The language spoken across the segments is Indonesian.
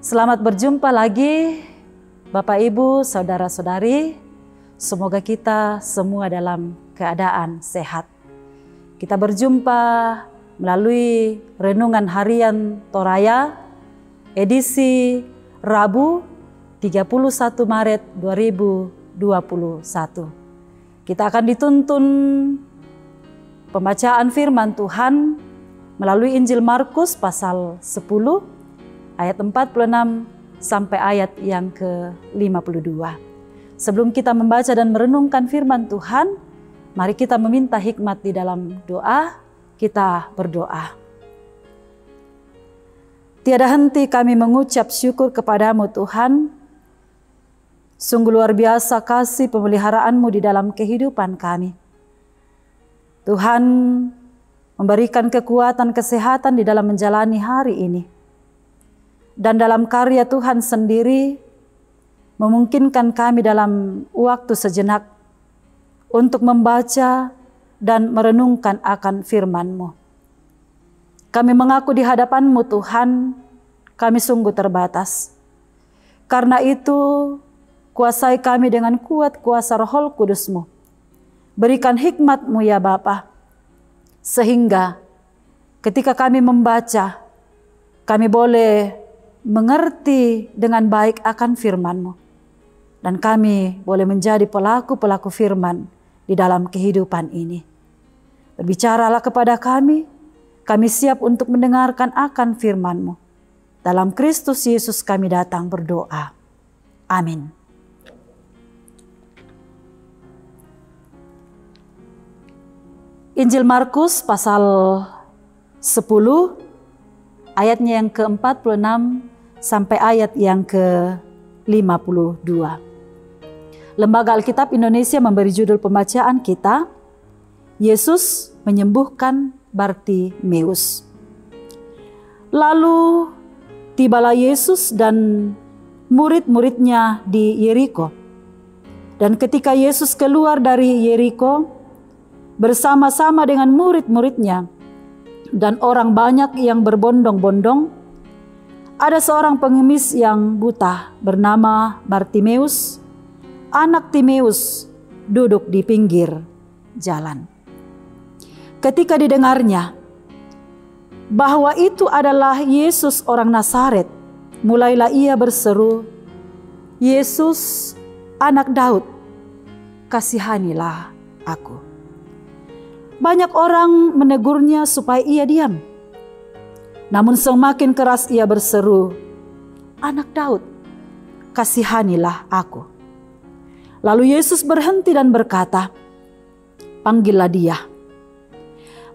Selamat berjumpa lagi Bapak Ibu, Saudara-saudari. Semoga kita semua dalam keadaan sehat. Kita berjumpa melalui Renungan Harian Toraya edisi Rabu 31 Maret 2021. Kita akan dituntun pembacaan firman Tuhan melalui Injil Markus pasal 10 ayat 46 sampai ayat yang ke-52. Sebelum kita membaca dan merenungkan firman Tuhan, mari kita meminta hikmat di dalam doa. Kita berdoa. Tiada henti kami mengucap syukur kepadamu Tuhan. Sungguh luar biasa kasih pemeliharaanmu di dalam kehidupan kami. Tuhan memberikan kekuatan, kesehatan di dalam menjalani hari ini. Dan dalam karya Tuhan sendiri memungkinkan kami dalam waktu sejenak untuk membaca dan merenungkan akan firman-Mu. Kami mengaku di hadapan-Mu Tuhan, kami sungguh terbatas. Karena itu, kuasai kami dengan kuat kuasa Roh Kudus-Mu. Berikan hikmat-Mu ya Bapa, sehingga ketika kami membaca, kami boleh mengerti dengan baik akan firman-Mu. Dan kami boleh menjadi pelaku-pelaku firman di dalam kehidupan ini. Berbicaralah kepada kami siap untuk mendengarkan akan firman-Mu. Dalam Kristus Yesus kami datang berdoa. Amin. Injil Markus pasal 10 ayatnya yang ke-46 sampai ayat yang ke-52. Lembaga Alkitab Indonesia memberi judul pembacaan kita, Yesus menyembuhkan Bartimeus. Lalu tibalah Yesus dan murid-muridnya di Yeriko. Dan ketika Yesus keluar dari Yeriko bersama-sama dengan murid-muridnya dan orang banyak yang berbondong-bondong, ada seorang pengemis yang buta bernama Bartimeus, anak Timeus, duduk di pinggir jalan. Ketika didengarnya bahwa itu adalah Yesus orang Nazaret, mulailah ia berseru, "Yesus, anak Daud, kasihanilah aku." Banyak orang menegurnya supaya ia diam. Namun semakin keras ia berseru, "Anak Daud, kasihanilah aku." Lalu Yesus berhenti dan berkata, "Panggillah dia."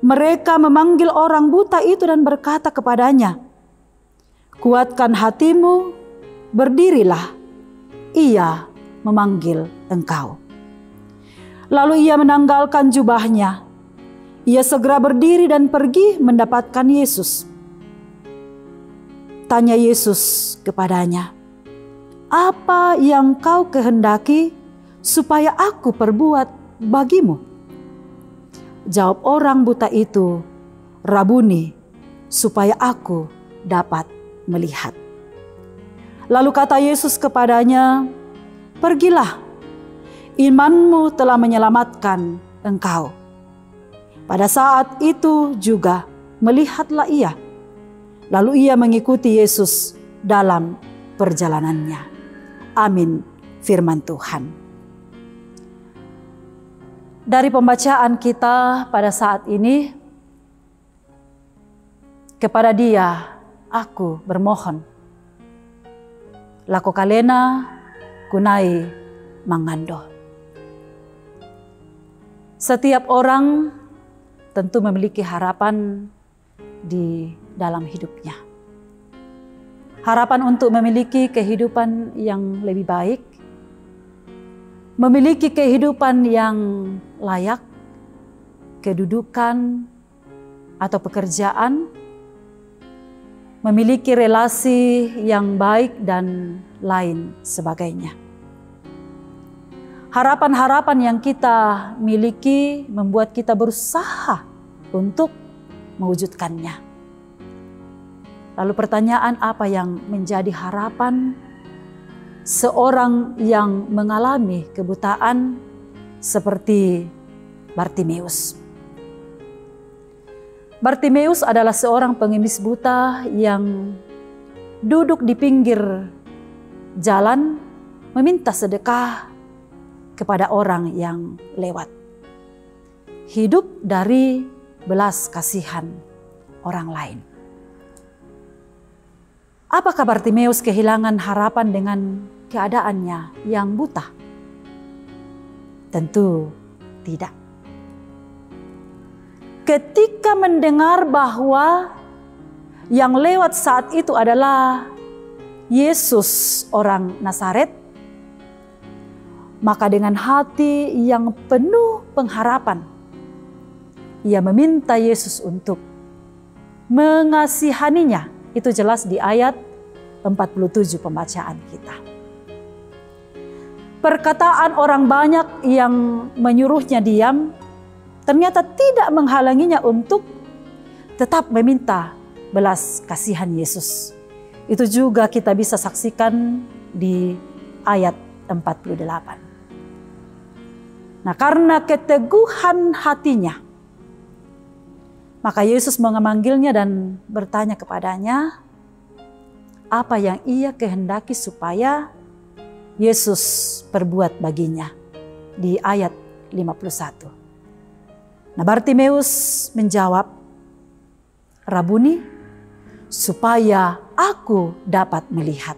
Mereka memanggil orang buta itu dan berkata kepadanya, "Kuatkan hatimu, berdirilah, ia memanggil engkau." Lalu ia menanggalkan jubahnya. Ia segera berdiri dan pergi mendapatkan Yesus. Tanya Yesus kepadanya, "Apa yang kau kehendaki supaya aku perbuat bagimu?" Jawab orang buta itu, "Rabuni, supaya aku dapat melihat." Lalu kata Yesus kepadanya, "Pergilah, imanmu telah menyelamatkan engkau." Pada saat itu juga melihatlah ia. Lalu ia mengikuti Yesus dalam perjalanannya. Amin, firman Tuhan. Dari pembacaan kita pada saat ini, kepada Dia aku bermohon. Lako kalena kunai mangando. Setiap orang tentu memiliki harapan di dalam hidupnya. Harapan untuk memiliki kehidupan yang lebih baik, memiliki kehidupan yang layak, kedudukan atau pekerjaan, memiliki relasi yang baik dan lain sebagainya. Harapan-harapan yang kita miliki membuat kita berusaha untuk mewujudkannya. Lalu pertanyaan, apa yang menjadi harapan seorang yang mengalami kebutaan seperti Bartimeus? Bartimeus adalah seorang pengemis buta yang duduk di pinggir jalan meminta sedekah kepada orang yang lewat. Hidup dari belas kasihan orang lain. Apakah Bartimeus kehilangan harapan dengan keadaannya yang buta? Tentu tidak. Ketika mendengar bahwa yang lewat saat itu adalah Yesus orang Nazaret, maka dengan hati yang penuh pengharapan, ia meminta Yesus untuk mengasihaninya. Itu jelas di ayat 47 pembacaan kita. Perkataan orang banyak yang menyuruhnya diam, ternyata tidak menghalanginya untuk tetap meminta belas kasihan Yesus. Itu juga kita bisa saksikan di ayat 48. Nah, karena keteguhan hatinya, maka Yesus memanggilnya dan bertanya kepadanya apa yang ia kehendaki supaya Yesus perbuat baginya di ayat 51. Nah, Bartimeus menjawab, "Rabuni, supaya aku dapat melihat."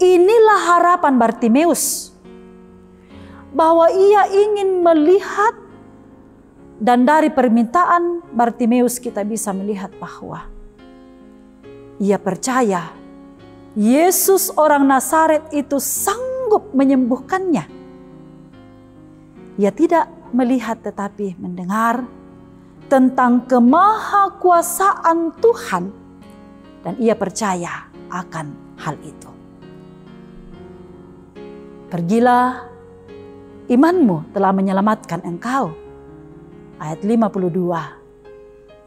Inilah harapan Bartimeus, bahwa ia ingin melihat. Dan dari permintaan Bartimeus kita bisa melihat bahwa ia percaya Yesus orang Nazaret itu sanggup menyembuhkannya. Ia tidak melihat tetapi mendengar tentang kemahakuasaan Tuhan, dan ia percaya akan hal itu. Pergilah, imanmu telah menyelamatkan engkau. Ayat 52,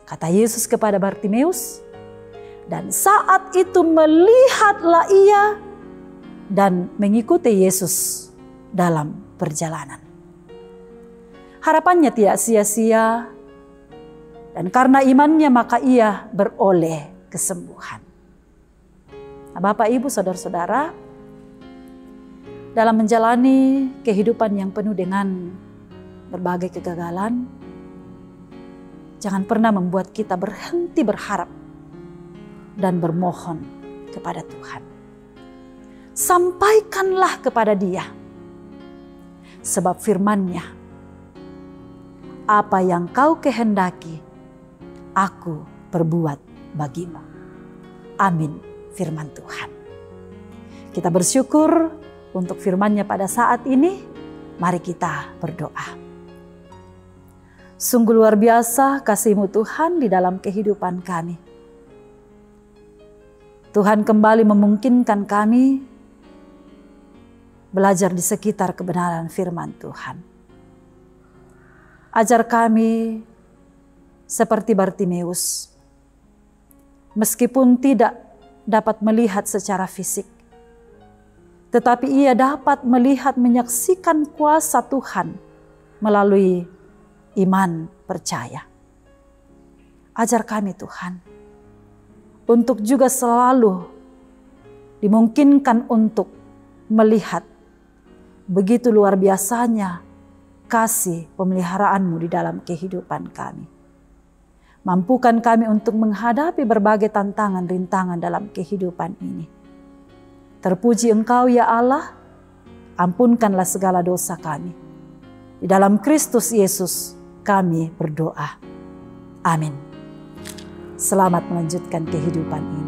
kata Yesus kepada Bartimeus, dan saat itu melihatlah ia dan mengikuti Yesus dalam perjalanan. Harapannya tidak sia-sia, dan karena imannya maka ia beroleh kesembuhan. Nah, Bapak, Ibu, Saudara-saudara, dalam menjalani kehidupan yang penuh dengan berbagai kegagalan, jangan pernah membuat kita berhenti berharap dan bermohon kepada Tuhan. Sampaikanlah kepada Dia, sebab firman-Nya, apa yang kau kehendaki, aku perbuat bagimu. Amin, firman Tuhan. Kita bersyukur untuk firman-Nya pada saat ini. Mari kita berdoa. Sungguh luar biasa kasih-Mu Tuhan di dalam kehidupan kami. Tuhan kembali memungkinkan kami belajar di sekitar kebenaran firman Tuhan. Ajar kami seperti Bartimeus, meskipun tidak dapat melihat secara fisik, tetapi ia dapat melihat, menyaksikan kuasa Tuhan melalui iman percaya. Ajar kami Tuhan, untuk juga selalu dimungkinkan untuk melihat begitu luar biasanya kasih pemeliharaan-Mu di dalam kehidupan kami. Mampukan kami untuk menghadapi berbagai tantangan rintangan dalam kehidupan ini. Terpuji Engkau ya Allah, ampunkanlah segala dosa kami. Di dalam Kristus Yesus kami berdoa. Amin. Selamat melanjutkan kehidupan ini.